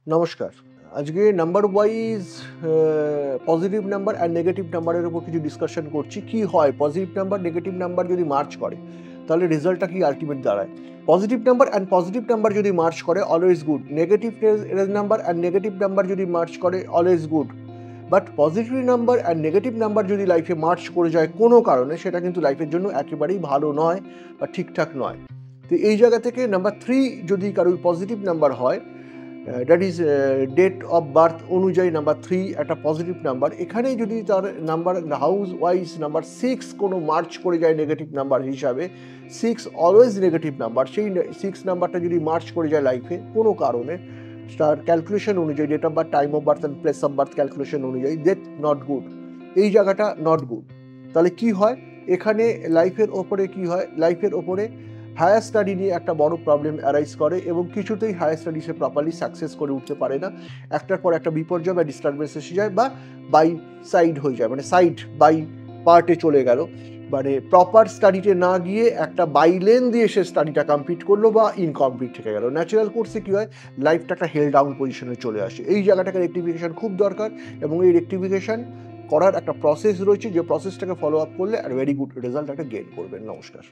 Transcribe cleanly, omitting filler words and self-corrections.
নমস্কার। আজকে number wise positive number and negative নাম্বারের উপর কিছু ডিসকাশন করছি। কি হয় পজিটিভ নাম্বার, নেগেটিভ নাম্বার যদি মার্চ করে তাহলে রেজাল্টটা কি আল্টিমেট দাঁড়ায়? Positive number and positive number যদি মার্চ করে always good. Negative number and negative number যদি মার্চ করে always good. But positive number and negative number যদি লাইফে মার্চ করে যায় কোনো কারণে, সেটা কিন্তু লাইফের জন্য একেবারেই ভালো নয় বা ঠিকঠাক নয়। তো এই জায়গা থেকে নাম্বার 3 যদি কারোর পজিটিভ নাম্বার হয়, that is date of birth অনুযায়ী নাম্বার 3 একটা পজিটিভ নাম্বার। এখানেই যদি তার নাম্বার হাউস ওয়াইজ নাম্বার 6 কোনো মার্চ করে যায় নেগেটিভ নাম্বার হিসাবে, 6 অলওয়েজ নেগেটিভ নাম্বার, সেই 6 নাম্বারটা যদি মার্চ করে যায় লাইফে কোনো কারণে, তার ক্যালকুলেশন অনুযায়ী date of birth, time of birth and place of birth calculation অনুযায়ী দ্যাট নট গুড। এই জায়গাটা নট গুড। তাহলে কি হয় এখানে লাইফের ওপরে, কি হয় লাইফের ওপরে হায়ার স্টাডি নিয়ে একটা বড় প্রবলেম অ্যারাইজ করে এবং কিছুতেই হায়ার স্টাডিসে প্রপারলি সাকসেস করে উঠতে পারে না। একটার পর একটা বিপর্যয় বা ডিস্টারবেন্স এসে যায় বা বাই সাইড হয়ে যায়, মানে সাইড বাই পার্টে চলে গেল, মানে প্রপার স্টাডিতে না গিয়ে একটা বাইলেন দিয়ে সে স্টাডিটা কমপ্লিট করলো বা ইনকমপ্লিট থেকে গেল। ন্যাচারাল কোর্সে কী হয়, লাইফটা একটা হেল ডাউন পজিশনে চলে আসে। এই জায়গাটাকে রেক্টিফিকেশন খুব দরকার এবং এই রেক্টিফিকেশন করার একটা প্রসেস রয়েছে, যে প্রসেসটাকে ফলো আপ করলে আর ভেরি গুড রেজাল্ট একটা গেইন করবেন। নমস্কার।